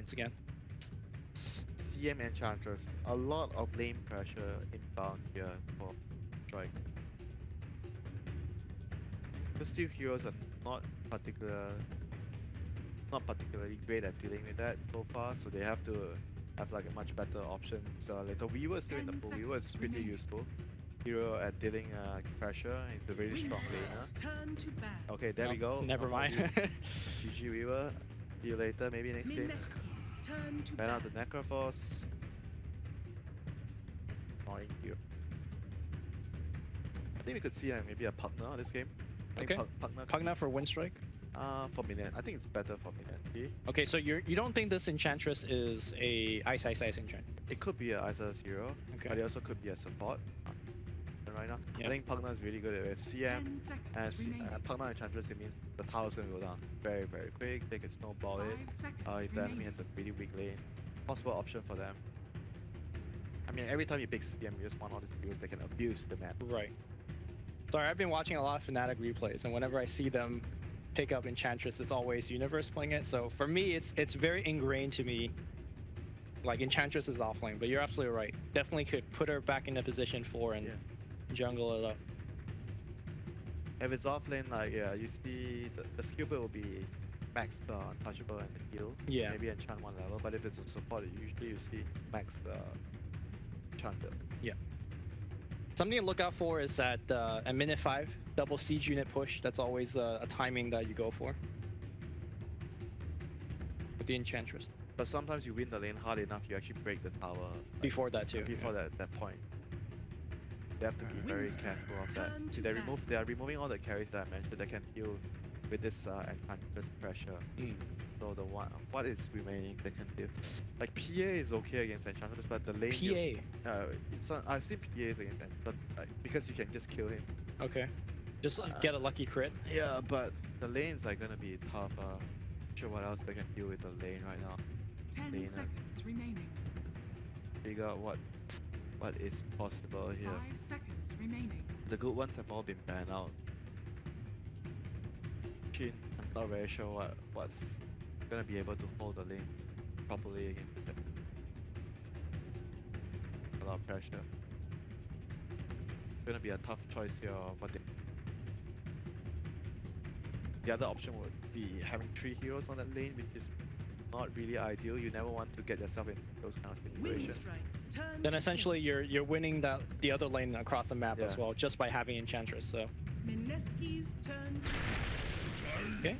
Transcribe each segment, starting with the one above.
once again. CM Enchantress. A lot of lane pressure inbound here for Strike. The steel heroes are not particularly great at dealing with that so far, so they have to have like a much better option. So like the Weaver is still in the pool. Weaver is pretty useful hero at dealing pressure. He's a very strong laner. Okay, there we go. Never mind. GG Weaver. See you later, maybe next game. Ban out the Necroforce. Annoying hero. I think we could see maybe a Pugna this game. Okay. Pugna for Winstrike? For Mineski. I think it's better for Mineski. Okay, so you don't think this Enchantress is a Ice Enchantress? It could be an Ice hero, okay, but it also could be a support. Right now, yeah. I think Pugna is really good at CM and Pugna Enchantress. It means the tower's gonna go down very quick. They can snowball it. If the enemy has a really weak lane, possible option for them. I mean, every time you pick CM, you just want all these heroes that can abuse the map. Right. Sorry, I've been watching a lot of Fnatic replays, and whenever I see them pick up Enchantress, it's always Universe playing it. So for me, it's very ingrained to me. Like Enchantress is offlane, but you're absolutely right. Definitely could put her back in the position 4 and jungle it up. If it's offlane, like you see the skill build will be max untouchable and the heal. Yeah. Maybe enchant 1 level, but if it's a support, usually you see max enchant build. Yeah. Something to look out for is at a minute 5 double siege unit push. That's always a timing that you go for with the Enchantress. But sometimes you win the lane hard enough, you actually break the tower. Like, before that too. Before that point. They have to be very careful of that. See, they are removing all the carries that I mentioned that can heal with this Enchantress pressure. So the what is remaining they can do. Like PA is okay against Enchantress, but the lane I've seen PAs against Enchantress, but because you can just kill him. Okay. Just get a lucky crit. Yeah, but the lane's like gonna be tough. Not sure what else they can do with the lane right now. 10 seconds remaining. Figure out what is possible here. 5 seconds remaining. The good ones have all been banned out. I'm not very sure what's gonna be able to hold the lane properly against it. A lot of pressure. It's gonna be a tough choice here of what they... The other option would be having 3 heroes on that lane, which is not really ideal. You never want to get yourself in those kind of situations. Then essentially you're winning the other lane across the map as well, just by having Enchantress. So Mineski's turn. Okay,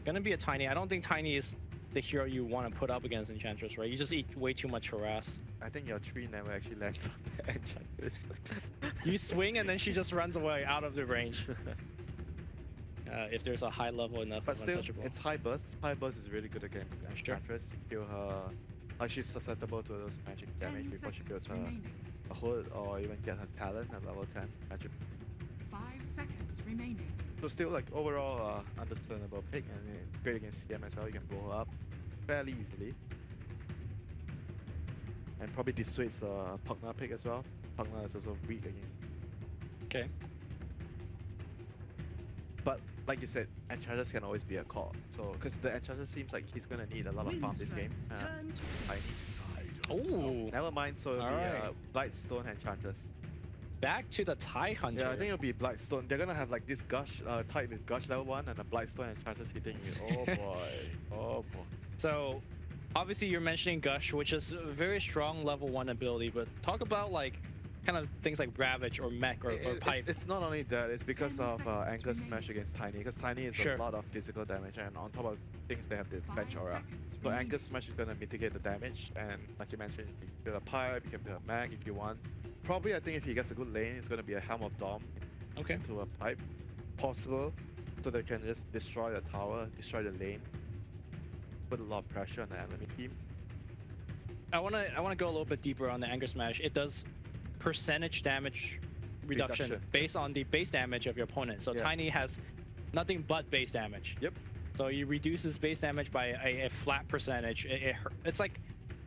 gonna be a Tiny. I don't think Tiny is the hero you want to put up against Enchantress, right? You just eat way too much harass. I think your tree never actually lands on the Enchantress. You swing and then she just runs away out of the range. If there's a high level enough, but still, it's high burst. High burst is really good against Enchantress. Kill her, like she's susceptible to those magic damage before she builds a hood or even get her talent at level 10 magic. 5 seconds remaining. So still like overall understandable pick, and great against CM as well. You can blow her up fairly easily, and probably dissuades Pugna pick as well. Pugna is also weak again. Okay. But like you said, Enchantress can always be a call. So because the Enchantress seems like he's gonna need a lot of farm this game. Oh, never mind. So it'll be Blightstone Enchantress. Back to the TIE Hunter. Yeah, I think it'll be Blightstone. They're gonna have like this Gush type with Gush level 1 and a Blightstone Enchantress hitting you. Oh boy. Oh boy. So obviously you're mentioning Gush, which is a very strong level 1 ability, but talk about like kind of things like Ravage or Mech or Pipe. It's not only that, it's because of Anchor Smash against Tiny, because Tiny is a lot of physical damage, and on top of things they have the bench aura. So Anchor Smash is going to mitigate the damage, and like you mentioned, you can build a Pipe, you can build a Mech if you want. Probably I think if he gets a good lane, it's going to be a Helm of Dom into a Pipe. Possible, so they can just destroy the tower, destroy the lane, put a lot of pressure on the enemy team. I wanna go a little bit deeper on the Anchor Smash. It does percentage damage reduction based on the base damage of your opponent. So Tiny has nothing but base damage. Yep. So he reduces base damage by a flat percentage. It's like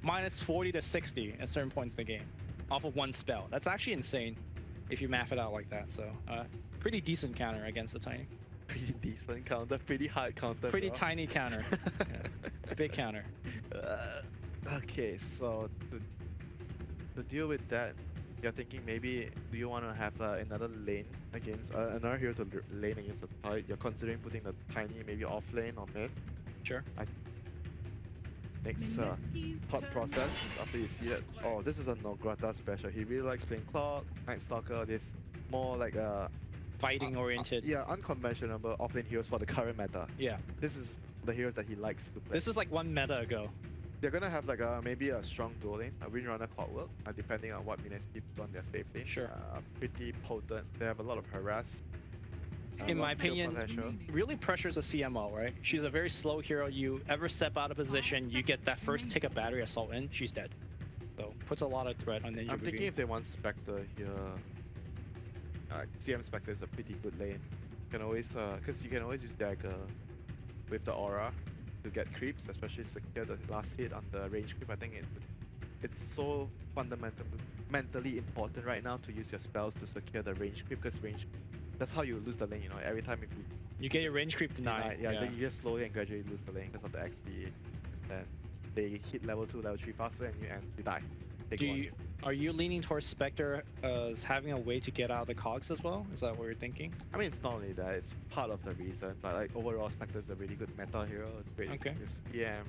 minus 40 to 60 at certain points in the game off of one spell. That's actually insane if you math it out like that. So pretty decent counter against the Tiny. Pretty decent counter, pretty hard counter. Pretty tiny counter. Yeah. Big counter. Okay, so to deal with that, you're thinking maybe do you want to have another lane against another hero to lane against the Tide? You're considering putting the Tiny maybe off lane or mid. Sure. Next thought process after you see that. Oh, this is a Nograta special. He really likes playing Clock, Night Stalker. This more like a Fighting oriented. yeah, unconventional offlane heroes for the current meta. Yeah. This is the heroes that he likes to play. This is like one meta ago. They're gonna have like maybe a strong dual lane, a Windrunner Clockwork, depending on what Mineski puts on their safe lane. Sure. Pretty potent. They have a lot of harass. In my lot of skill opinion, potential. really pressures a CMO, right? She's a very slow hero. You ever step out of position, you get that first tick of battery assault in, she's dead. So puts a lot of threat on Ninja I'm Boogie. thinking if they want Spectre here, CM Spectre is a pretty good lane. You can always, because you can always use dagger with the aura to get creeps, especially secure the last hit on the range creep. I think it's so fundamentally important right now to use your spells to secure the range creep, because range, that's how you lose the lane, you know, every time if you get your range creep denied. yeah, then you just slowly and gradually lose the lane because of the XP. Then they hit level 2, level 3 faster and you die. Are you leaning towards Spectre as having a way to get out of the cogs as well? Is that what you're thinking? I mean, it's not only that, it's part of the reason, but like overall Spectre is a really good meta hero. It's great Okay. with CM.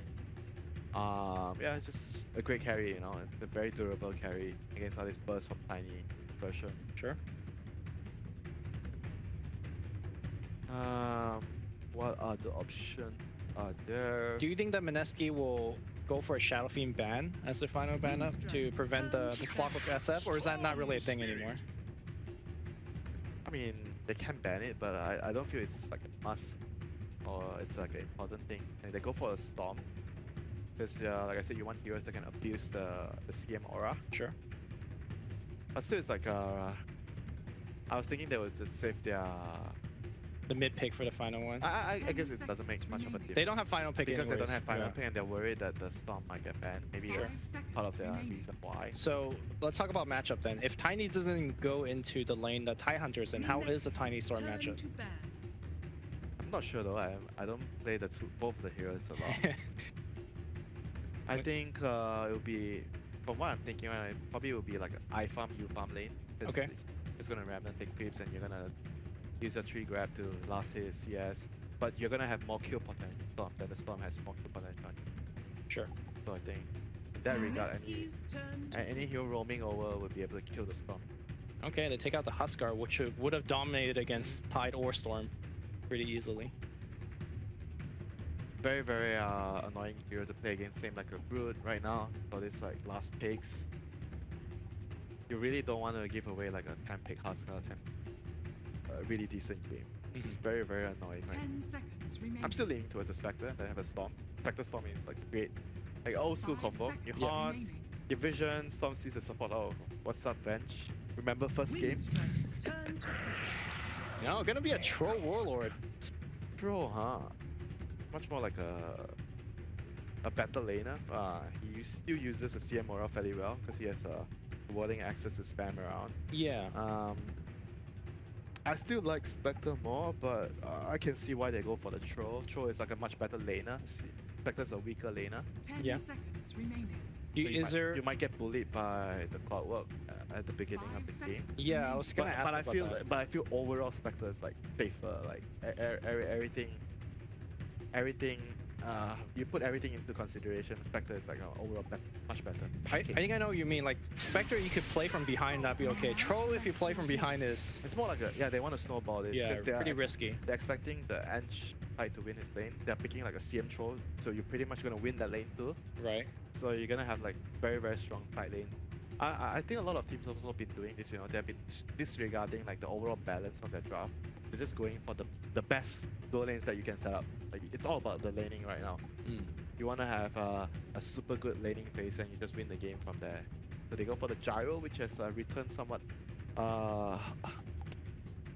Yeah, it's just a great carry, you know. It's a very durable carry against all these bursts from Tiny version. Sure. What other options are there? Do you think that Mineski will go for a Shadow Fiend ban as the final ban up to prevent the Clockwork SF, or is that not really a thing anymore? I mean, they can ban it, but I don't feel it's like a must or it's like an important thing. And they go for a Storm because, like I said, you want heroes that can abuse the CM aura. Sure. But still, it's like I was thinking they would just save their. The mid pick for the final one. I guess it doesn't make much of a difference. They don't have final pick because anyways. they don't have final Yeah. pick and they're worried that the Storm might get banned. Maybe that's part of their reason why. So let's talk about matchup then. If Tiny doesn't go into the lane that Tie Hunter's in, how is the Tiny Storm matchup? I'm not sure though. I don't play both the heroes a lot. I think it'll be, from what I'm thinking, right, it probably will be like an I farm, you farm lane. Okay. It's gonna ram and take creeps and you're gonna use your tree grab to last hit CS, but you're gonna have more kill potential. Storm, that the Storm has more kill potential. Sure. So I think in that regard, any hero roaming over would be able to kill the Storm. Okay, they take out the Huskar, which would have dominated against Tide or Storm pretty easily. Very, very annoying hero to play against. Same like a Brood right now for this like last picks. You really don't want to give away like a 10 pick Huskar, a really decent game. It's very, very annoying. Right? 10 seconds remaining. I'm still leaning towards a Spectre that have a Storm. Spectre Storm is like great. Like old school 5 combo. You seconds hard, remaining. your vision, Storm sees the support. Oh, what's up, bench? Remember first game? Winstrike's turn to pick. No, gonna be a Troll Warlord. Bro, huh? Much more like a better laner. He still uses the CM aura fairly well because he has warding access to spam around. Yeah. I still like Spectre more, but I can see why they go for the Troll. Troll is like a much better laner. Spectre's a weaker laner. 10 Yeah. seconds remaining. So You might get bullied by the Clockwork at the beginning of 5 the game. seconds Yeah, I remaining. was gonna ask about that. But I feel overall Spectre is like safer. Like everything. You put everything into consideration. Spectre is like overall much better. I think I know what you mean. Like Spectre, you could play from behind, that'd be okay. Troll, if you play from behind, is It's more like they want to snowball this. yeah, 'cause they're pretty risky. They're expecting the Ange Tide to win his lane. They're picking like a CM Troll, so you're pretty much gonna win that lane too. Right. So you're gonna have like very, very strong Tide lane. I think a lot of teams also been doing this, you know, they've been disregarding like the overall balance of their draft. They're just going for the best dual lanes that you can set up. Like it's all about the laning right now. You wanna have a super good laning phase and you just win the game from there. So they go for the Gyro, which has returned somewhat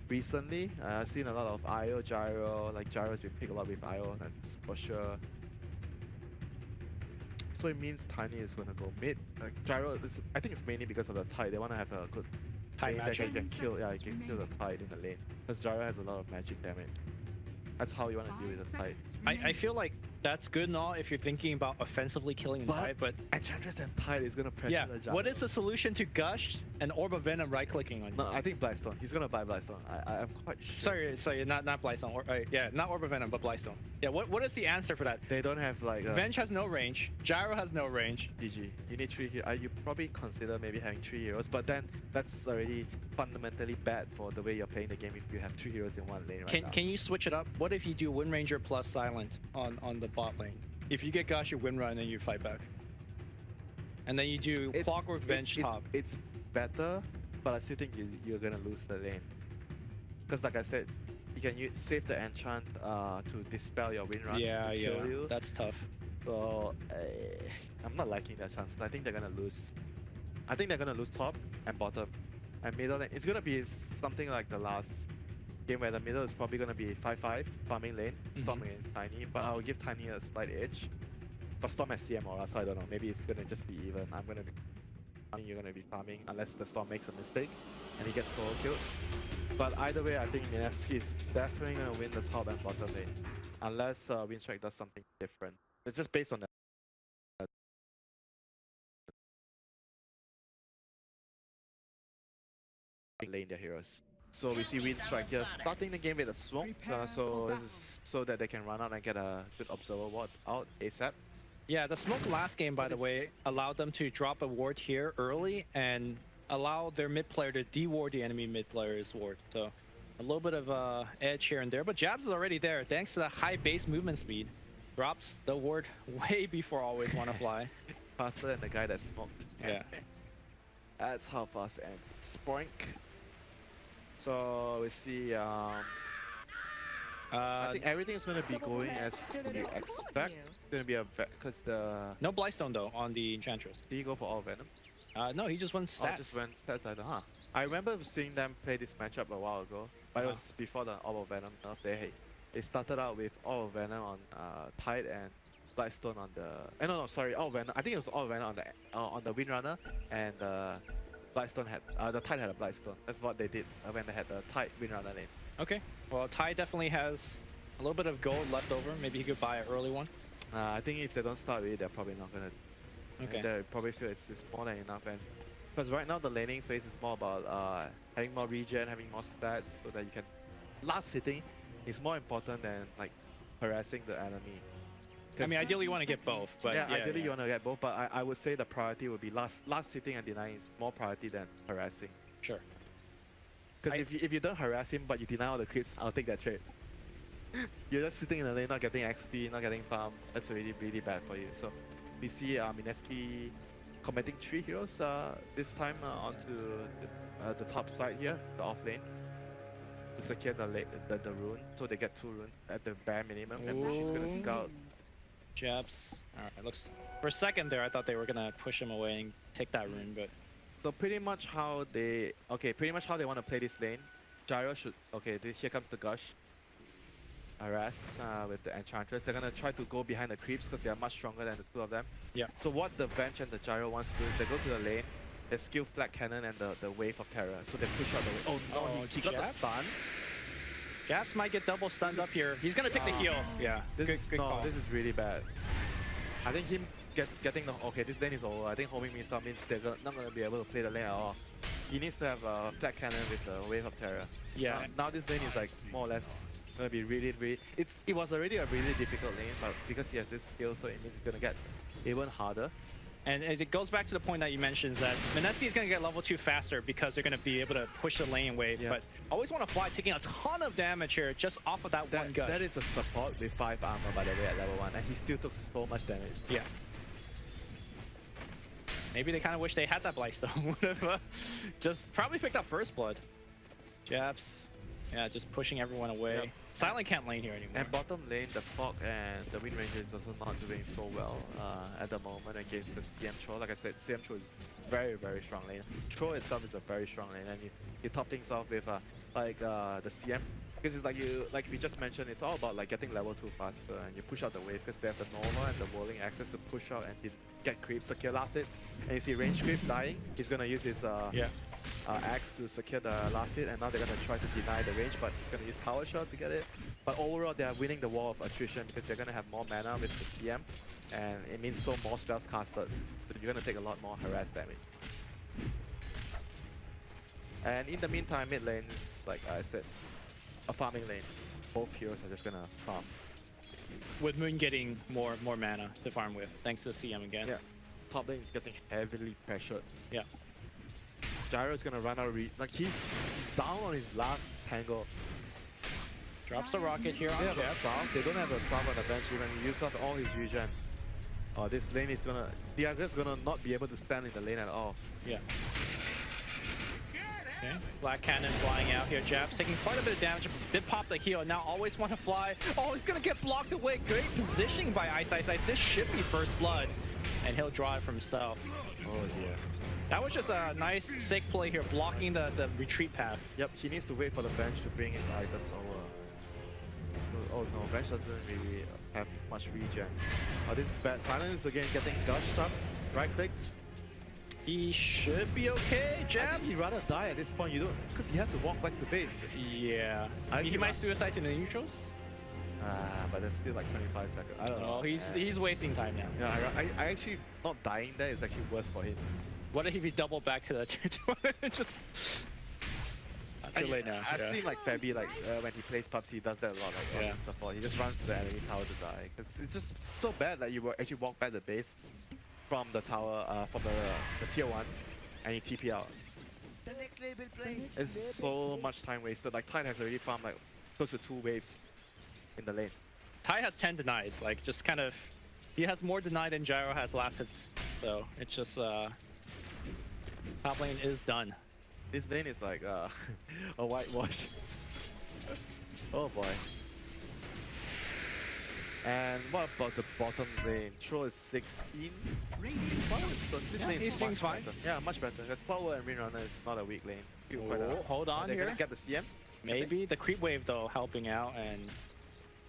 recently. I've seen a lot of IO Gyro, like Gyro's been picked a lot with IO, that's for sure. So it means Tiny is gonna go mid. Like Gyro, I think it's mainly because of the Tide. They wanna have a good Tide lane that matchup. can kill. Yeah, you seconds can kill the remaining. Tide in the lane. Because Gyro has a lot of magic damage. That's how you wanna deal with the Tide. seconds I remaining. feel like That's good and all if you're thinking about offensively killing the Tide, but Enchantress and Tide is gonna pressure yeah, the Gyro. what is the solution to Gush and Orb of Venom right-clicking on you? No, I think Blightstone. He's gonna buy Blightstone. I'm quite sure. Sorry, not Blightstone. Yeah, not Orb of Venom, but Blightstone. Yeah, what is the answer for that? They don't have like Venge has no range. Gyro has no range. GG. You need 3 heroes. You probably consider maybe having 3 heroes, but then that's already fundamentally bad for the way you're playing the game if you have 3 heroes in one lane right now. Can you switch it up? What if you do Wind Ranger plus Silent on the bot lane? If you get Gush, you Wind Run, and then you fight back. And then you do Clockwork Venge top. It's better, but I still think you're gonna lose the lane. Because like I said, you can save the enchant to dispel your Wind Run to kill you. That's tough. So I'm not liking their chances. I think they're gonna lose. I think they're gonna lose top and bottom. And middle lane, it's gonna be something like the last game where the middle is probably gonna be 5-5 farming lane, Storm against Tiny, but I'll give Tiny a slight edge. But Storm has CM aura, so I don't know. Maybe it's gonna just be even. I'm gonna be farming, you're gonna be farming, unless the Storm makes a mistake and he gets solo killed. But either way, I think Mineski is definitely gonna win the top and bottom lane, unless Winstrike does something different. It's just based on that. Lane their heroes. So we see Winstrike here starting the game with a smoke, so that they can run out and get a good observer ward out ASAP. Yeah, the smoke last game, by the way, allowed them to drop a ward here early and allow their mid player to de-ward the enemy mid player's ward. So a little bit of edge here and there, but Jabs is already there thanks to the high base movement speed. Drops the ward way before Always Wanna Fly. Faster than the guy that smoked. Yeah. That's how fast. And Spoink. So we see I think everything is going to be going as you expect. It's going to be a because no Blightstone though on the Enchantress. Did he go for all Venom? No, he just went stats. Oh, just went stats either, huh? I remember seeing them play this matchup a while ago, but it was before the All of Venom nerf. They started out with All of Venom on Tide and Blightstone on the. No, sorry, All of Venom. I think it was All of Venom on the Windrunner, and Blightstone had the Tide had a Blightstone. That's what they did when they had the Tide Windrunner lane. Okay, well Tide definitely has a little bit of gold left over. Maybe he could buy an early one. I think if they don't start with it, they're probably not gonna. Okay. They probably feel it's more than enough, and because right now the laning phase is more about having more regen, having more stats, so that you can last hitting is more important than like harassing the enemy. I mean, ideally you want to get both, but yeah, ideally you want to get both, but I would say the priority would be last hitting and denying is more priority than harassing. Sure. Because if you don't harass him but you deny all the creeps, I'll take that trade. You're just sitting in the lane, not getting XP, not getting farm. That's really, really bad for you. So we see Mineski committing 3 heroes this time onto the top side here, the off lane, to secure the rune. So they get 2 runes at the bare minimum, and she's gonna scout. Jabs. Alright, looks for a second there I thought they were gonna push him away and take that rune, but so pretty much how they want to play this lane. Gyro should here comes the Gush. Harass with the Enchantress. They're gonna try to go behind the creeps because they are much stronger than the 2 of them. Yeah. So what the Venge and the Gyro wants to do is they go to the lane, they skill Flat Cannon and the Wave of Terror. So they push out the wave. Oh no, he got the stun. Jabs might get double stunned up here. He's gonna take the heal. Yeah. This call. is really bad. I think him getting the this lane is over. I think homing missile means they're not gonna be able to play the lane at all. He needs to have a Flat Cannon with the Wave of Terror. Yeah. Now this lane is like more or less gonna be really. It was already a really difficult lane, but because he has this skill, so it means it's gonna get even harder. And it goes back to the point that you mentioned that Mineski is going to get level 2 faster because they're going to be able to push the lane wave. But Always Wanna Fly taking a ton of damage here just off of that one Gush. That is a support with 5 armor, by the way, at level 1, and he still took so much damage. Yeah. Maybe they kind of wish they had that Blightstone. Would have just probably picked up First Blood. Jabs. Yeah, just pushing everyone away. Yep. Silent can't lane here anymore. And bottom lane, the Fog and the Wind Ranger is also not doing so well at the moment against the CM Troll. Like I said, CM Troll is very, very strong lane. Troll itself is a very strong lane, and you top things off with the CM. Because it's like we just mentioned, it's all about like getting level 2 faster, and you push out the wave because they have the Nova and the Whirling Access to push out and get creeps, secure last hits. And you see range creep dying, he's gonna use his axe to secure the last hit, and now they're gonna try to deny the range, but gonna use power shot to get it. But overall, they are winning the war of attrition because they're gonna have more mana with the CM, and it means so more spells casted. So you're gonna take a lot more harass damage. And in the meantime, mid lane, it's like I said, a farming lane. Both heroes are just gonna farm. With Moon getting more mana to farm with, thanks to CM again. Yeah. Top lane is getting heavily pressured. Yeah. Gyro is gonna run out of like he's down on his last tangle. Drops a rocket here They on have a Jeff. Salve. They don't have a Salve on the bench even. He used up all his regen. Oh, this lane is gonna... They are just gonna not be able to stand in the lane at all. Yeah. Okay. Black Cannon flying out here. Jabs taking quite a bit of damage. Did pop the heal. Now always want to fly. Oh, he's gonna get blocked away. Great positioning by Ice. This should be first blood. And he'll draw it for himself. Oh dear. That was just a nice, sick play here, blocking the retreat path. Yep, he needs to wait for the bench to bring his items over. Oh no, bench doesn't really have much regen. Oh, this is bad. Silence is again getting gushed up. Right clicked. He should be okay. I think Jabs. he'd rather die at this point. You don't, because you have to walk back to base. Yeah. I He think might suicide to the neutrals. But there's still like 25 seconds. I don't know. Oh, he's wasting time now. Yeah, I actually not dying there is actually worse for him. What if he doubled back to the just not too late now. I've Yeah. seen like Fabi like when he plays PUBG, he does that a lot. Like Yeah. on support, he just runs to the enemy tower to die. Cause it's just so bad that you will actually walk back the base from the tower, from the tier 1, and you TP out. The next label play. It's so much time wasted. Like Tide has already farmed like close to 2 waves in the lane. Ty has 10 denies, like just kind of, he has more deny than Gyro has last hits. So it's just top lane is done. This lane is like a whitewash. Oh boy. And what about the bottom lane? Troll is 16. This Yeah, lane he's is doing much fine. better. Yeah, much better. Because Clower and Windrunner is not a weak lane. Feel quite Oh, hold on they're here. gonna get the CM. Maybe the creep wave though helping out, and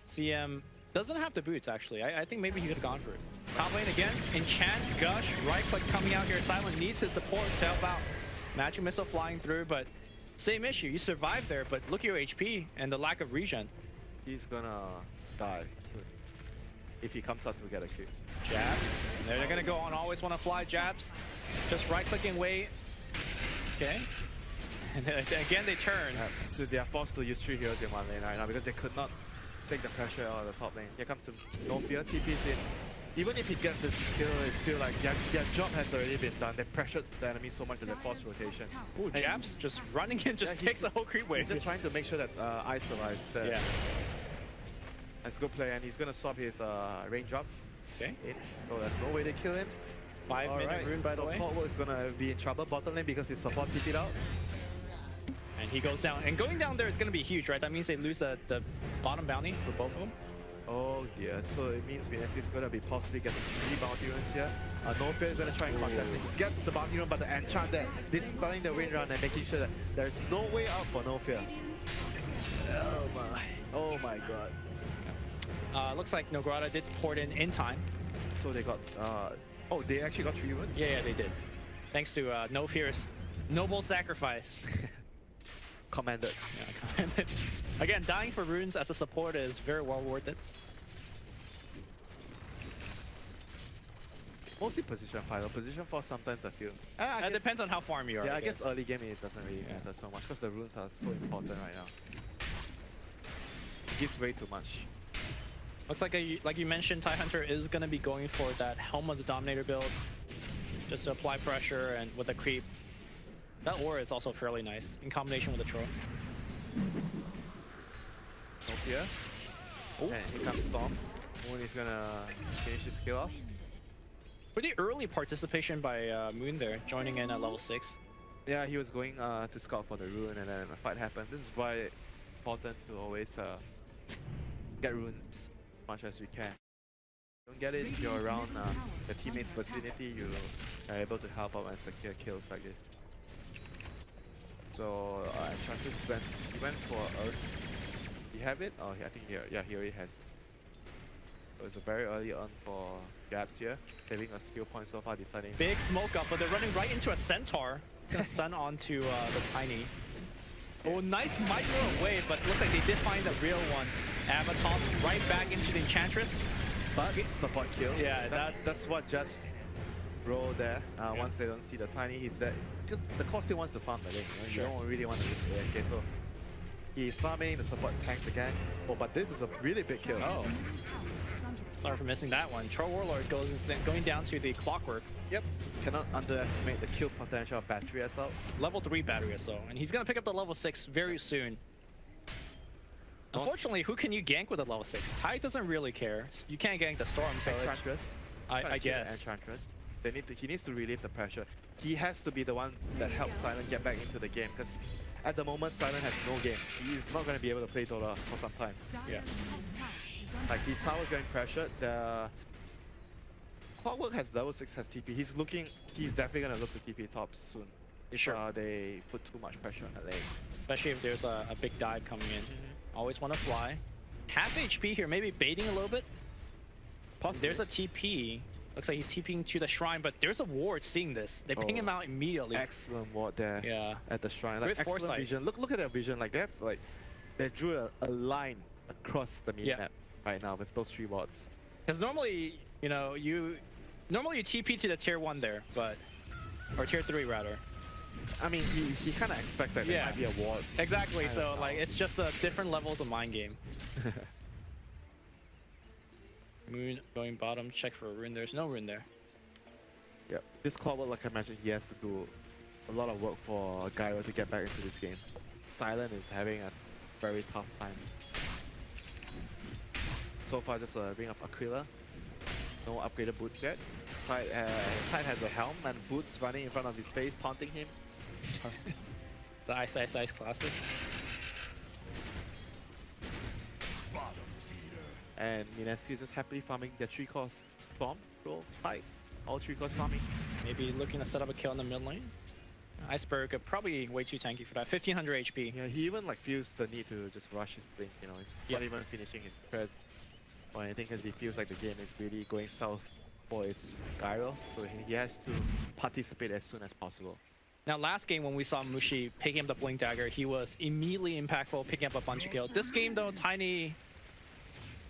CM doesn't have the boots actually. I think maybe he could have gone for it. Top lane again, enchant, gush, right click's coming out here. Silent needs his support to help out. Magic missile flying through, but same issue. You survived there, but look at your HP and the lack of regen. He's gonna die if he comes out to get a kill. Jabs. They're gonna go on. Always want to fly jabs. Just right clicking, wait. Okay. And then again they turn. So they are forced to use 3 heroes in one lane right now because they could not take the pressure out of the top lane. Here comes the No Fear, TP's in. Even if he gets this kill, it's still like their job has already been done. They pressured the enemy so much that they forced rotation. Ooh, Jabs just running in, just Yeah, takes the whole creep wave. He's just trying to make sure that Ice survives there. Yeah. That's a good play, and he's gonna swap his range drop. Okay. In. So there's no way to kill him. 5-minute rune, by the way. Support is gonna be in trouble bottom lane because his support TP'd out. And he goes down. And going down there is going to be huge, right? That means they lose the bottom bounty for both of them. Oh dear, so it means Mineski is gonna be possibly getting 3 bounty runes here. No Fear is gonna try and contest it. He gets the bounty rune, but the enchant there, dispelling the wind run and making sure that there's no way out for No Fear. Oh my god. Looks like Nograda did port in time. So they got, oh, they actually got 3 runes? Yeah, they did. Thanks to No Fear's noble sacrifice. Commanded. Yeah, again, dying for runes as a support is very well worth it. Mostly position 5, or position 4 sometimes I feel. It depends on how farm you are. Yeah, I guess early game it doesn't really Yeah. matter so much because the runes are so important right now. It gives way too much. Looks like, like you mentioned, Tie Hunter is going to be going for that Helm of the Dominator build. Just to apply pressure and with the creep. That aura is also fairly nice in combination with the Troll. No Fear. Oh. And here comes Storm. Moon is gonna finish his skill off. Pretty early participation by Moon there, joining in at level 6. Yeah, he was going to scout for the rune and then a fight happened. This is why it's important to always get runes as much as we can. Don't get it if you're around the teammate's vicinity, you are able to help out and secure kills like this. So Enchantress went for Earth. You have it? Oh, I think he already has it. So it's a very early on for Jabs here, saving a skill point so far, deciding. Big smoke up, but they're running right into a Centaur. Gonna stun onto the Tiny. Oh, nice micro wave, but looks like they did find the real one. Avatos right back into the Enchantress. But support kill. Yeah, that's what Judge's role there. Once they don't see the Tiny, he's there. Because the core still wants to farm the lane. You don't really want to risk it. Okay, so he's farming the support tanks again. Oh, but this is a really big kill. Oh. Sorry for missing that one. Troll Warlord going down to the Clockwork. Yep. Cannot underestimate the kill potential of Battery Assault. Level 3 Battery Assault. And he's going to pick up the level 6 very soon. Unfortunately, who can you gank with a level 6? Tide doesn't really care. You can't gank the Storm, so Enchantress. I guess. Enchantress. He needs to relieve the pressure. He has to be the one that helps Silent get back into the game, because at the moment Silent has no game. He's not going to be able to play Dota for some time. Yeah. Like his tower's getting pressured. The Clockwork has level 6, has TP. He's definitely going to look to TP top soon. If they put too much pressure on the lane. Especially if there's a big dive coming in. Always want to fly. Half HP here, maybe baiting a little bit. Possibly. There's a TP. Looks like he's TPing to the shrine, but there's a ward seeing this. They ping him out immediately. Excellent ward there. Yeah. At the shrine. Like, With excellent foresight. vision. Look at their vision. Like they drew a line across the map right now with those 3 wards. Because normally, you TP to the tier 1 there, but or tier 3 rather. I mean, he kind of expects that there might be a ward. Exactly. So like it's just different levels of mind game. Moon going bottom, check for a rune. There's no rune there. Yep. This Clockwork, like I mentioned, he has to do a lot of work for Gyro to get back into this game. Silent is having a very tough time. So far, just bring up Aquila. No upgraded boots yet. Tide has the helm and boots running in front of his face, taunting him. The Ice classic. And Mineski is just happily farming their 3-cost Storm, roll, fight. All 3-cost farming. Maybe looking to set up a kill in the mid lane. Iceberg probably way too tanky for that. 1500 HP. Yeah, he even feels the need to just rush his blink. He's not even finishing his press or anything, because he feels like the game is really going south for his Gyro. So he has to participate as soon as possible. Now, last game when we saw Mushi picking up the Blink Dagger, he was immediately impactful, picking up a bunch of kills. This game, though, Tiny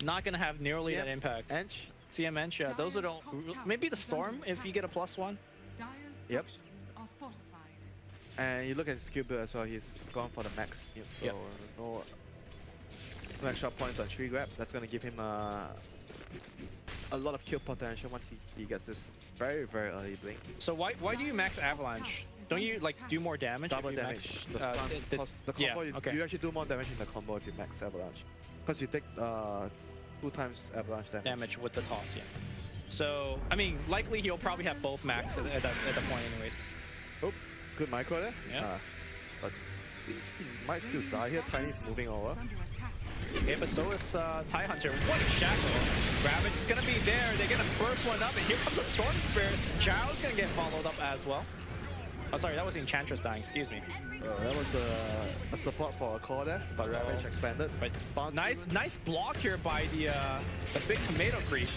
not going to have nearly that impact. Ench? CM Ench, yeah, those are the... Maybe the Storm, if you get a +1. Yep. And you look at his skill build as well, he's gone for the max. So no max shot points on tree grab. That's going to give him a lot of kill potential once he gets this very, very early blink. So why do you max Avalanche? Don't you do more damage? Double damage. The stun, the combo, you actually do more damage in the combo if you max Avalanche. Because you take 2 times Avalanche damage. With the toss, yeah. So, I mean, likely he'll probably have both max at the point anyways. Oh, good micro there. Yeah. But he might still die here. Tiny's moving over. Yeah, but so is TIE Hunter. What a shackle. Ravage is going to be there. They get a first one up, and here comes the Storm Spirit. Giles going to get followed up as well. Oh, sorry, that was Enchantress dying. Excuse me. That was a support for a core there, but Ravage expanded. But nice block here by the big tomato creep.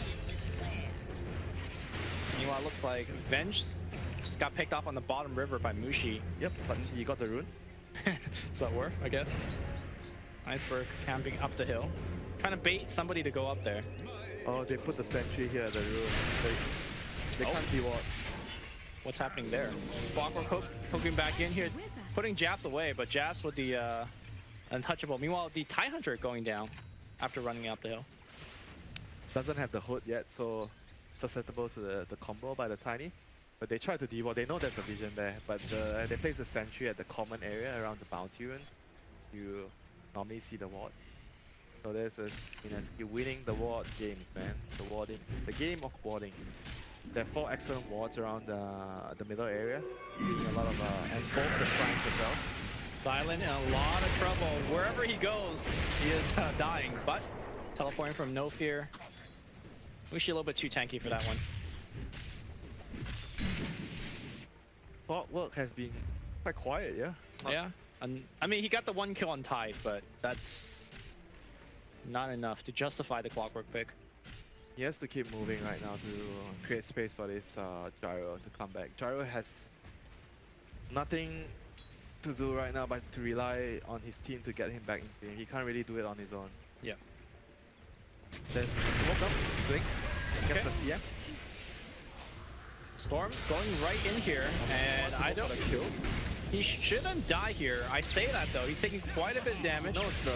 Meanwhile, it looks like Venge just got picked off on the bottom river by Mushi. Yep, but he got the rune. So worth, I guess. Iceberg camping up the hill, trying to bait somebody to go up there. Oh, they put the sentry here at the rune. They can't be watched. What's happening there? Clockwork hooking back in here, putting Japs away, but Japs with the untouchable. Meanwhile, the TIE Hunter going down after running up the hill. Doesn't have the hood yet, so susceptible to the combo by the Tiny. But they try to devour. They know there's a vision there, but they place a sentry at the common area around the bounty rune. You normally see the ward. So there's this Mineski winning the ward games, man. The game of warding. There are 4 excellent wards around the middle area. Seeing a lot of and both the shrines as well. Silent in a lot of trouble. Wherever he goes, he is dying. But teleporting from No Fear. Wish you a little bit too tanky for that one. Clockwork has been quite quiet, yeah? Yeah. And I mean, he got the 1 kill on Tide, but that's not enough to justify the Clockwork pick. He has to keep moving right now to create space for this Gyro to come back. Gyro has nothing to do right now, but to rely on his team to get him back in game. He can't really do it on his own. Yeah. There's smoke up, blink, gets the CM. Storm going right in here, and I don't. Kill. He shouldn't die here. I say that though. He's taking quite a bit of damage. No, it's the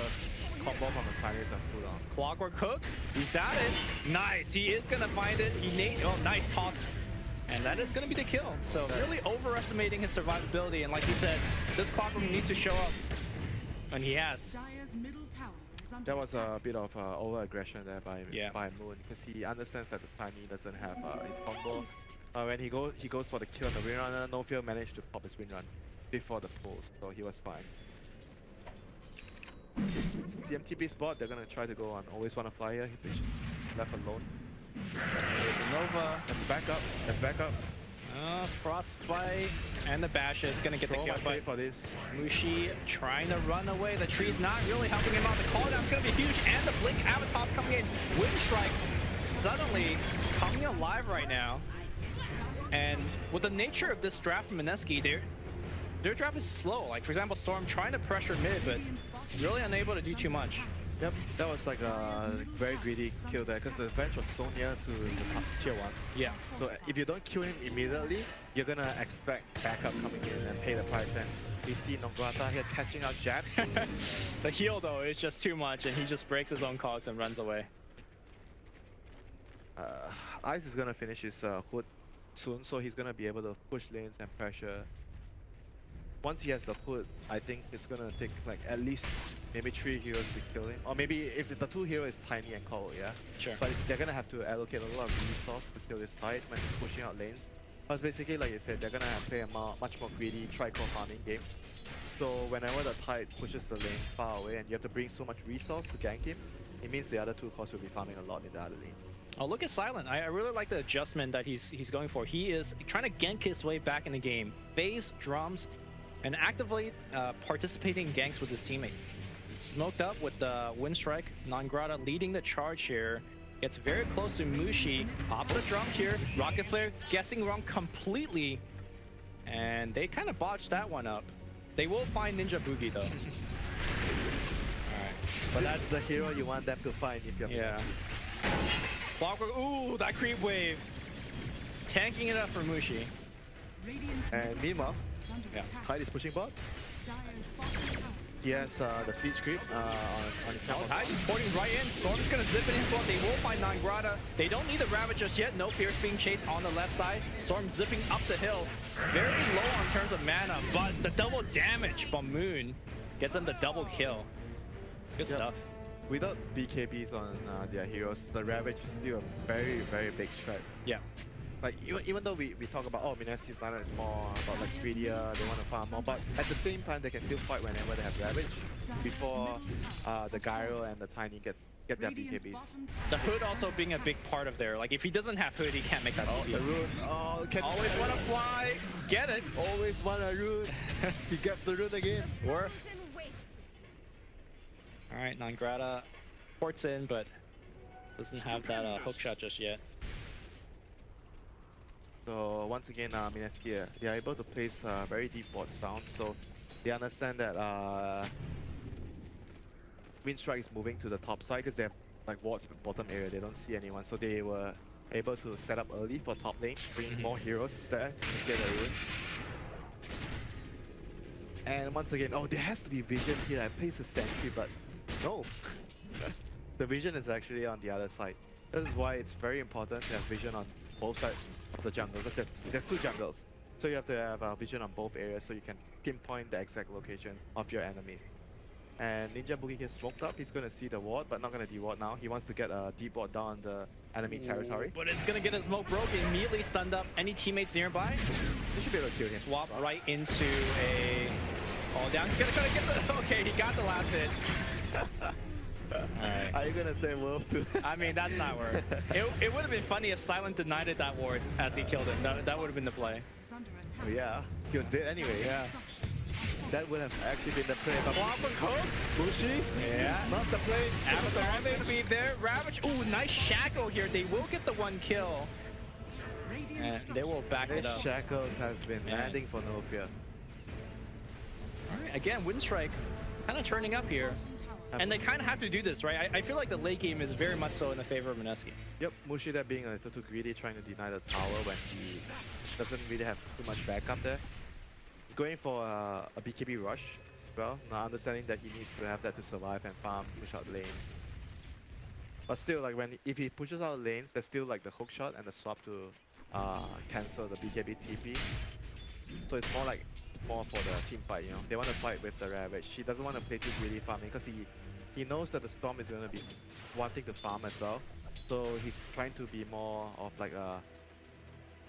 combo from the Tigers and cooldown. Clockwork Hook. He's at it. Nice. He is gonna find it. Oh, nice toss. And that is gonna be the kill. So really overestimating his survivability. And like you said, this Clockwork needs to show up, and he has. Dire's middle tower is under That was attack. a bit of over-aggression there by Moon, because he understands that the Tiny doesn't have his combo. When he goes for the kill on the win runner, No Fear managed to pop his win run before the pulse, so he was fine. CMTB spot, they're gonna try to go on Always Wanna Fly here, which is left alone. There's a Nova. Let's back up, let's back up. Frostbite and the Bash is gonna get the kill, but for this. Mushi trying to run away. The tree's not really helping him out. The cooldown's gonna be huge, and the Blink Avatar's coming in. Winstrike suddenly coming alive right now. And with the nature of this draft from Mineski, their draft is slow. Like, for example, Storm trying to pressure mid, but really unable to do too much. Yep, that was like a very greedy kill there, because the bench was so near to the top tier 1. Yeah. So if you don't kill him immediately, you're gonna expect backup coming in and pay the price. And we see Nongrata here catching out jabs. The heal, though, is just too much, and he just breaks his own cogs and runs away. Ice is gonna finish his hood soon, so he's gonna be able to push lanes and pressure. Once he has the hood, I think it's gonna take like at least maybe 3 heroes to kill him. Or maybe if the 2 heroes is Tiny and Cole, yeah? Sure. But they're gonna have to allocate a lot of resource to kill this side when pushing out lanes. Because basically, like you said, they're gonna have to play a much more greedy tri-core farming game. So whenever the Tide pushes the lane far away and you have to bring so much resource to gank him, it means the other 2 cores will be farming a lot in the other lane. Oh, look at Silent. I really like the adjustment that he's going for. He is trying to gank his way back in the game. Phase, drums, and actively participating in ganks with his teammates. Smoked up with the Winstrike. Nongrata leading the charge here. Gets very close to Mushi. Pops a drum here. Rocket Flare guessing wrong completely. And they kind of botched that one up. They will find Ninja Boogie though. Alright. But that's the hero you want them to find if you're Yeah. Clockwork. Ooh, that creep wave. Tanking it up for Mushi. Radiant's And middle meanwhile, tower is under yeah, attack. Tide is pushing bot. Dire's bottom tower. He has the siege creep on his Oh, helmet. Tide is porting right in. Storm's gonna zip it in front. They will find Nongrata. They don't need the Ravage just yet. No Fierce being chased on the left side. Storm zipping up the hill. Very low on terms of mana, but the double damage from Moon gets them the double kill. Good Yep. stuff. Without BKBs on their heroes, the Ravage is still a very, very big threat. Yeah. Like, even though we talk about, oh, Mineski's lineup is more about like greedier, they want to farm more, but at the same time, they can still fight whenever they have Ravage before the Gyro and the Tiny get their Radiant's BKBs. bottom The tower Hood also being a big part of there. Like, if he doesn't have Hood, he can't make that TP. The rune, oh, can Always want to fly. Get it. always want a rune. He gets the rune again. Worth. Alright, Nongrata ports in, but doesn't have that hook shot just yet. So once again, Mineski, they are able to place very deep wards down. So they understand that Winstrike is moving to the top side because they have like wards bottom area. They don't see anyone, so they were able to set up early for top lane, bring more heroes there to secure the runes. And once again, oh, there has to be vision here. I place a sentry, but no. The vision is actually on the other side. This is why it's very important to have vision on both sides of the jungle. Look, there's 2 jungles. So you have to have vision on both areas so you can pinpoint the exact location of your enemies. And Ninja Boogie here smoked up. He's going to see the ward, but not going to deward now. He wants to get a deep ward down on the enemy territory. But it's gonna get his smoke broken. Immediately stunned up. Any teammates nearby? They should be able to kill him. Swap right into a. Oh, down. He's gonna get the. Okay, he got the last hit. Alright. Are you going to say wolf too? I mean, that's not worth it. It would have been funny if Silent denied it that ward as he killed him. That would have been the play. is under attack. Oh, yeah, he was dead anyway. Yeah. That would have actually been the play. But Clockwork Hook. Mushi, Yeah. not the play. Avatar may be there. Ravage. Ooh, nice shackle here. They will get the 1 kill. Radiant And they will back it This up. Shackles has been Yeah. landing for No Fear. All right, again, Winstrike kind of turning up here. And they kind of have to do this, right? I feel like the late game is very much so in the favor of Mineski. Yep, Mushida being a little too greedy, trying to deny the tower when he doesn't really have too much backup there. He's going for a BKB rush, well, not understanding that he needs to have that to survive and farm, push out lane. But still, like if he pushes out lanes, there's still like the hook shot and the swap to cancel the BKB TP. So it's more for the team fight, you know. They want to fight with the Ravage. He doesn't want to play too greedy farming because he knows that the Storm is going to be wanting to farm as well. So he's trying to be more of like a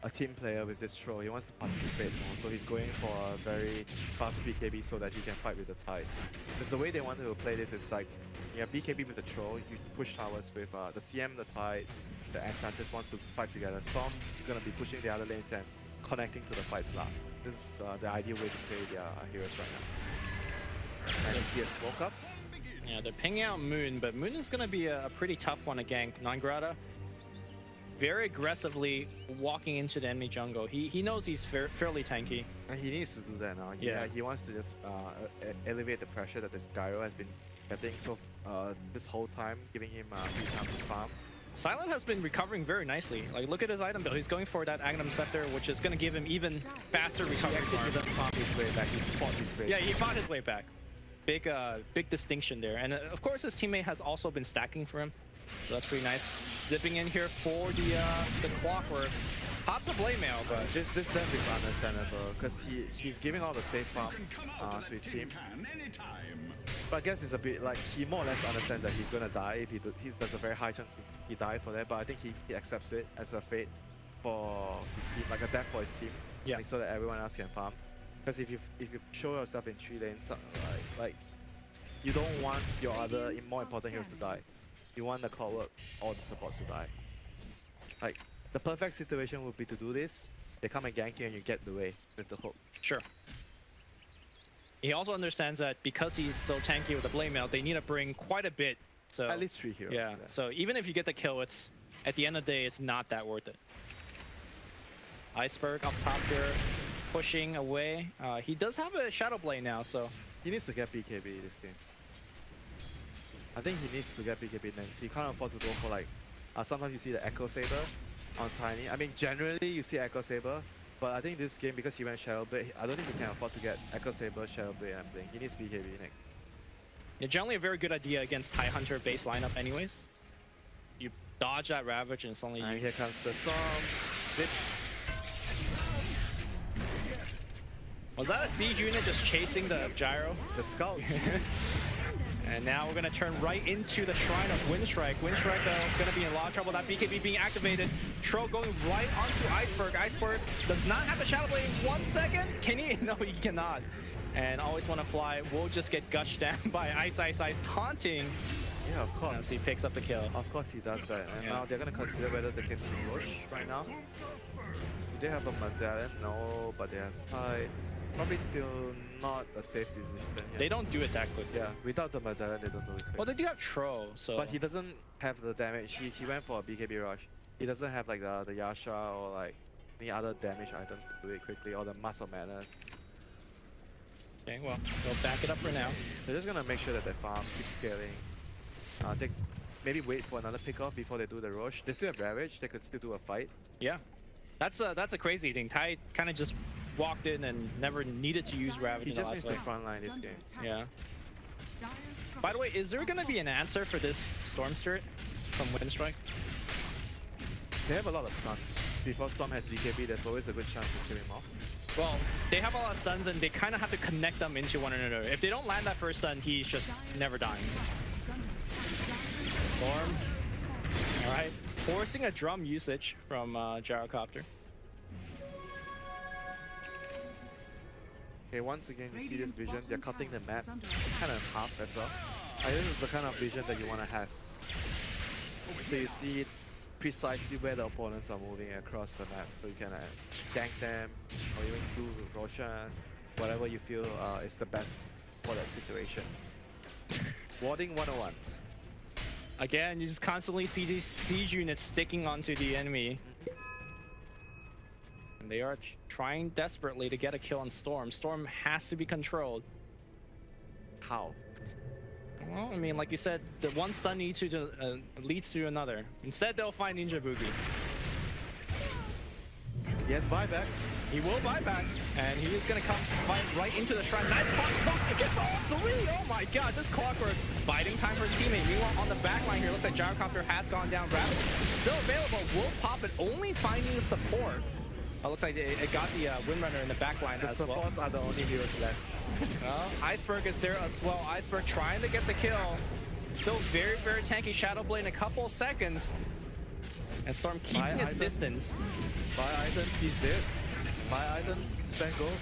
team player with this troll. He wants to participate more. So he's going for a very fast BKB so that he can fight with the tides. Because the way they want to play this is like, you have BKB with the troll, you push towers with the CM, the tide, the Enchantress wants to fight together. Storm is going to be pushing the other lanes and connecting to the fights last. This is the ideal way to play their heroes right now. And you see a smoke up. Yeah, they're pinging out Moon, but Moon is going to be a pretty tough one to gank. Nangrata very aggressively walking into the enemy jungle. He knows he's fairly tanky. And he needs to do that now. He wants to just elevate the pressure that the Gyro has been getting this whole time, giving him free time to farm. Silent has been recovering very nicely. Like, look at his item build. He's going for that Aghanim Scepter, which is going to give him even faster recovery. He actually didn't farm his way back. He fought his way back. Yeah, he fought his way back. Big distinction there. And of course, his teammate has also been stacking for him. So that's pretty nice. Zipping in here for the clockwork. Pops a blade mail, but this then is understandable because he's giving all the safe farm to his team. But I guess it's a bit like he more or less understands that he's gonna die if there's a very high chance he dies for that. But I think he accepts it as a fate for his team, like a death for his team. Yeah. Like, so that everyone else can farm. Because if you show yourself in 3 lanes, like you don't want your other more important heroes to die. You want the clockwork or the supports to die. Like the perfect situation would be to do this. They come and gank you and you get the way with the hook. sure. He also understands that because he's so tanky with the blade mail, they need to bring quite a bit. So At least 3 heroes. yeah. So even if you get the kill, it's at the end of the day, it's not that worth it. Iceberg up top here, pushing away. He does have a Shadow Blade now, so He needs to get BKB this game. I think he needs to get BKB next. He can't afford to go for like sometimes you see the Echo Saber on Tiny. I mean generally you see Echo Saber, but I think this game because he went Shadow Blade, I don't think he can afford to get Echo Saber, Shadow Blade and Blink. He needs BKB next. yeah, generally a very good idea against Tie Hunter base lineup anyways. You dodge that Ravage and suddenly And you... here comes the Storm. Zip. Was that a siege unit just chasing the gyro? The Scout. And now we're gonna turn right into the Shrine of Winstrike. Winstrike though is gonna be in a lot of trouble. That BKB being activated. Troll going right onto Iceberg. Iceberg does not have the Shadow Blade in 1 second. Can he? No, he cannot. And always wanna fly will just get gushed down by Ice taunting. Yeah, of course. As he picks up the kill. Of course he does that. And Yeah. now they're gonna consider whether they can push right now. Do they have a medallion? No, but they have Tide. Probably still not a safe decision. They don't do it that quick. Yeah, without the medallion, they don't do it quick. Well, they do have Tro, so... But he doesn't have the damage. He went for a BKB rush. He doesn't have like the Yasha or like any other damage items to do it quickly or the Muscle Madness. Okay, well, they'll back it up for now. They're just gonna make sure that they farm, keep scaling. They maybe wait for another pickoff before they do the rush. They still have Ravage. They could still do a fight. Yeah. That's a crazy thing. Ty kind of just walked in and never needed to use Ravage He in the just last needs to fight. frontline this game. Yeah. By the way, is there going to be an answer for this Storm Spirit from Winstrike? They have a lot of stun. Before Storm has BKB, there's always a good chance to kill him off. Well, they have a lot of stuns and they kind of have to connect them into one another. If they don't land that first stun, he's just never dying. Storm. All right. Forcing a drum usage from Gyrocopter. Okay, once again, you see this vision. They're cutting the map kind of half as well. This is the kind of vision that you want to have. So you see precisely where the opponents are moving across the map. So you can gank them or even do Roshan, whatever you feel is the best for that situation. Warding 101. Again, you just constantly see these siege units sticking onto the enemy. And they are trying desperately to get a kill on Storm. Storm has to be controlled. how? Well, I mean, like you said, the one stun leads to another. Instead, they'll find Ninja Boogie. He has buyback. He will buy back, and he is going to come right into the shrine. Nice block, he gets all three! Oh my god, this Clockwork biding time for his teammate. Meanwhile, on the back line here, looks like Gyrocopter has gone down. Rapid still available, will pop it, only finding the support. Looks like it got the Windrunner in the back line as well. The supports are the only heroes left. Iceberg is there as well. Iceberg trying to get the kill. Still very, very tanky. Shadow Blade in a couple seconds. And Storm keeping its distance. Buy items, he's dead. Buy items, spend gold.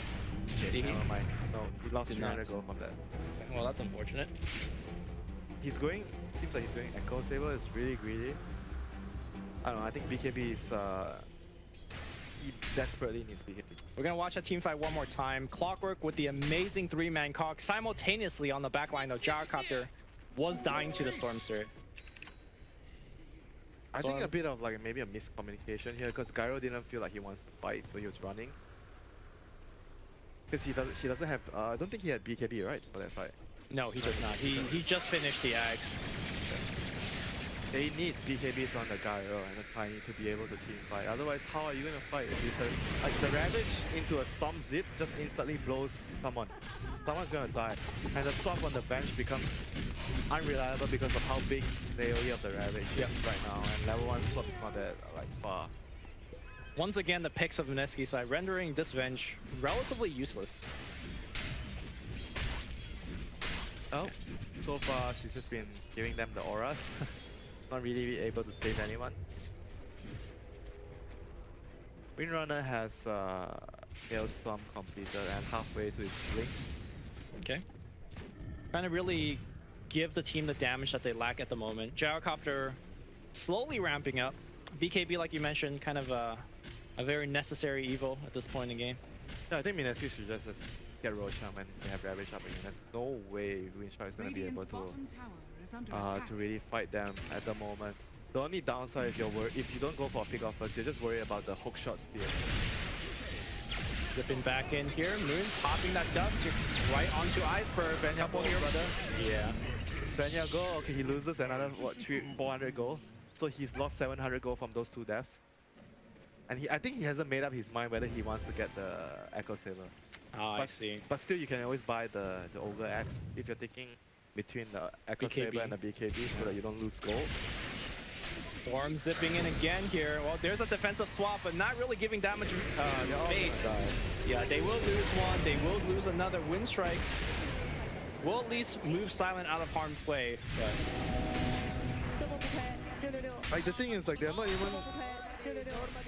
Okay, never mind. No, he lost 300 gold from that. Well, that's unfortunate. He's going, seems like he's going Echo Saber, is really greedy. I don't know, I think BKB is, he desperately needs BKB. We're gonna watch that team fight one more time. Clockwork with the amazing 3-man cog. Simultaneously on the back line though, Gyrocopter was dying to the Storm Spirit. I think a bit of like maybe a miscommunication here because Gyro didn't feel like he wants to fight, so he was running. Because he doesn't have, I don't think he had BKB, right, for that fight? No, he does not. He just finished the Axe. They need BKBs on the Gyro and the Tiny to be able to team fight. Otherwise, how are you gonna fight? If like the Ravage into a Storm Zip just instantly blows someone. Someone's gonna die. And the swap on the bench becomes unreliable because of how big the AoE of the Ravage is right now. And level 1 swap is not that like far. Once again, the picks of Mineski side rendering this Venge relatively useless. Oh, so far she's just been giving them the auras. Not really able to save anyone. Windrunner has Hailstorm completed and halfway to his blink. Okay. Trying to really give the team the damage that they lack at the moment. Gyrocopter slowly ramping up. BKB, like you mentioned, kind of a very necessary evil at this point in the game. Yeah, I think Mineski should just get Rosham and they have Ravage up again. There's no way Winstrike is going to be able to really fight them at the moment. The only downside is if you don't go for a pick off first, you're just worried about the hook shot steal. Zipping back in here, Moon popping that dust right onto Iceberg. Venya go here, brother. Yeah. Venya go, okay, he loses another, what, 400 gold. So he's lost 700 gold from those 2 deaths. And I think he hasn't made up his mind whether he wants to get the Echo Saber. Oh, I see. But still, you can always buy the Ogre Axe if you're taking between the Echo Saber and the BKB so that you don't lose gold. Storm zipping in again here. Well, there's a defensive swap, but not really giving that much space. Yeah, they will lose one. They will lose another. Winstrike will at least move Silent out of harm's way. But like the thing is, like they're not even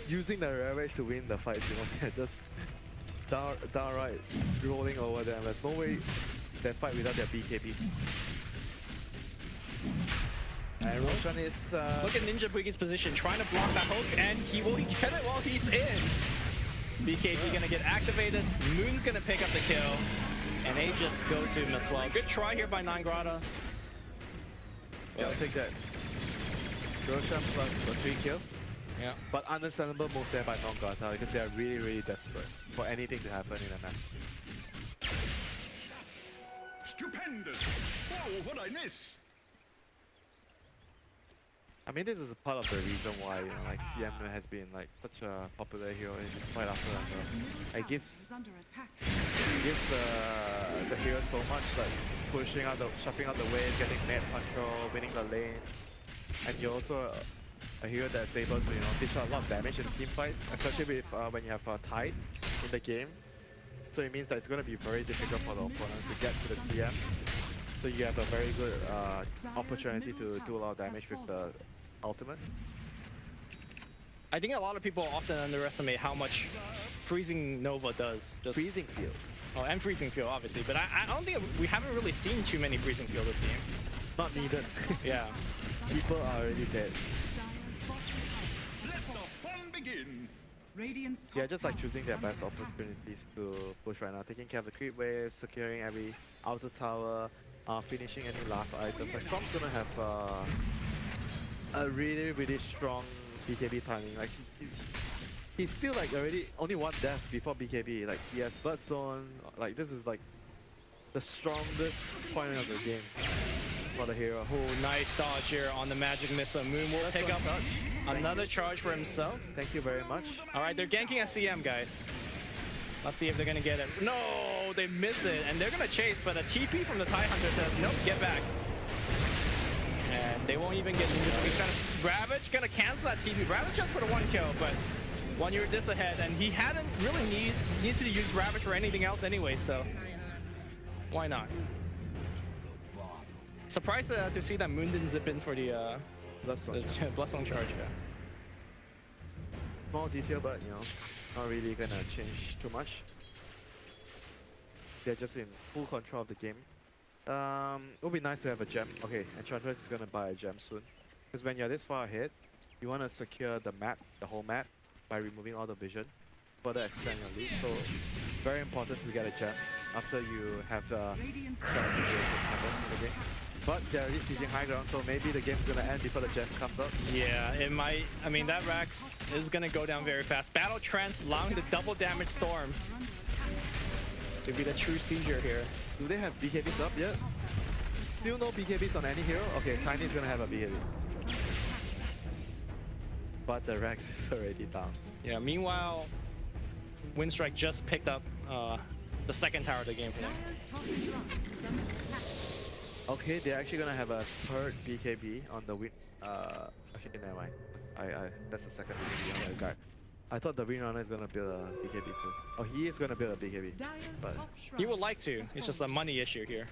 using the Ravage to win the fight. You know, they're just downright rolling over them. There's no way they fight without their BKBs. And Roshan is... look at Ninja Boogie's position, trying to block that hook, and he will get it while he's in. BKB gonna get activated, Moon's gonna pick up the kill, and Aegis goes to him as well. Good try here by Nangrata. Yeah, I'll take that. Roshan plus a 3 kill. Yeah. But understandable move there by Nangrata because they are really, really desperate for anything to happen in a match. Stupendous! Oh, what I miss! I mean, this is part of the reason why, you know, like CM has been like such a popular hero in this fight after It gives the hero so much, like pushing out shuffling out the wave, getting net control, winning the lane, and you're also a hero that's able to, you know, dish out a lot of damage in team fights, especially with when you have a Tide in the game. So it means that it's going to be very difficult for the opponents to get to the CM. So you have a very good opportunity to do a lot of damage with the ultimate. I think a lot of people often underestimate how much Freezing Nova does. Just Freezing Fields. Oh, and Freezing Field, obviously. But I don't think we haven't really seen too many Freezing Field this game. Not needed. Yeah. People are already dead. Let the fun begin! Yeah, just like choosing their best opportunities to push right now. Taking care of the creep wave, securing every outer tower, finishing any last items. Like Storm's gonna have a really, really strong BKB timing. Like he's still like already only 1 death before BKB. Like he has Birdstone. Like this is like the strongest point of the game for the hero. Oh, nice dodge here on the magic missile. Moon will pick up another charge for himself. Thank you very much. All right, they're ganking SCM, guys. Let's see if they're gonna get it. No, they miss it, and they're gonna chase, but a TP from the TIE Hunter says, nope, get back. And they won't even get Ravage gonna cancel that TP. Ravage just for the 1 kill, but when you're this ahead, and he hadn't really needed to use Ravage for anything else anyway, so why not? Surprised to see that Moon didn't zip in for the Bloodstone charge. Yeah. Small detail, but you know, not really gonna change too much. They're just in full control of the game. It would be nice to have a gem. Okay, Enchantress is gonna buy a gem soon. Because when you're this far ahead, you want to secure the map, the whole map, by removing all the vision, further extend your lead. So very important to get a gem after you have the situation happen in the game. But they're already sieging high ground, so maybe the game's gonna end before the gem comes up. Yeah, it might. I mean, that Rax is gonna go down very fast. Battle Trance allowing the double damage storm to be the true seizure here. Do they have BKBs up yet? Still no BKBs on any hero? Okay, Tiny's gonna have a BKB. But the Rex is already down. Yeah, meanwhile, Winstrike just picked up the second tower of the game for them. Okay, they're actually gonna have a third BKB on the win. Actually, never mind. That's the second BKB on the guard. I thought the Windrunner is gonna build a BKB too. Oh, he is gonna build a BKB. But he would like to. It's just a money issue here.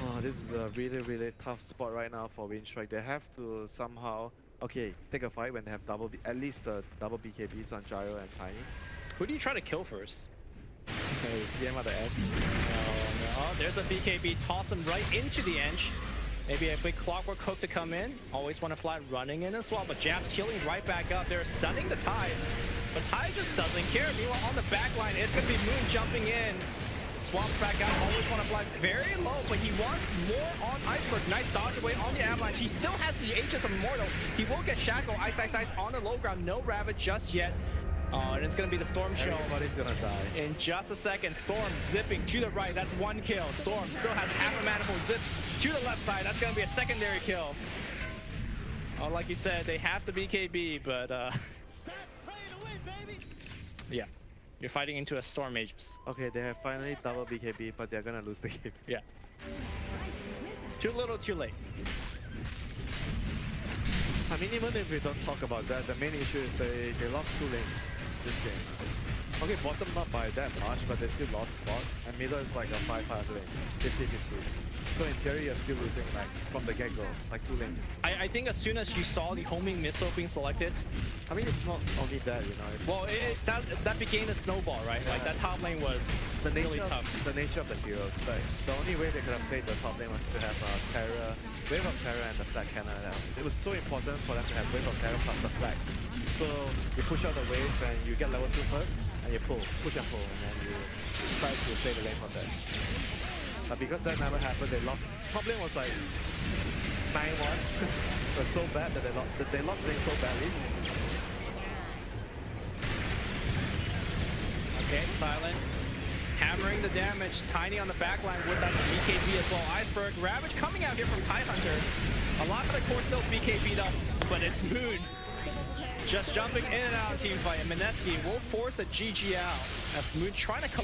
Oh, this is a really tough spot right now for Winstrike. They have to somehow, okay, take a fight when they have at least the double BKBs on Gyro and Tiny. Who do you try to kill first? See him at the edge. No. There's a BKB. Toss him right into the edge. Maybe a big clockwork hook to come in. Always want to fly running in as well, but Jab's healing right back up. They're stunning the Tide, but Tide just doesn't care. Meanwhile, on the back line, it's going to be Moon jumping in. Swaps back out, always want to fly very low, but he wants more on Iceberg. Nice dodge away on the Avalanche. He still has the Aegis of Immortal. He will get Shackle. Ice on the low ground. No Ravage just yet. And it's going to be the Storm show. Everybody's going to die. In just a second, Storm zipping to the right. That's 1 kill. Storm still has half a manifold zip to the left side. That's going to be a secondary kill. Like you said, they have the BKB, but yeah. You're fighting into a Storm Magus. Okay, they have finally double BKB, but they're gonna lose the game. Yeah. Too little, too late. I mean, even if we don't talk about that, the main issue is they lost 2 lanes this game. Okay, bottom not by that much, but they still lost spot. And middle is like a 5-5 lane, 50-50. So in theory, you're still losing like from the get-go, like 2 lanes. I think as soon as you saw the homing missile being selected, I mean, it's not only that, you know. Well, that became a snowball, right? Yeah. Like that top lane was really tough. The nature of the heroes. Like the only way they could have played the top lane was to have Terra, Wave of Terra, and the Flag Cannon. It was so important for them to have Wave of Terra plus the Flag. So you push out the wave and you get level 2 first, and you push and pull, and then you try to play the lane from there. But because that never happened, they lost. Top lane was like 9-1. It was so bad that they lost lane so badly. Okay, Silent hammering the damage. Tiny on the backline with that BKB as well. Iceberg, Ravage coming out here from TIE Hunter. A lot of the core still BKB'd up, but it's Moon just jumping in and out of team fight. And Mineski will force a GG out as Moon trying to collect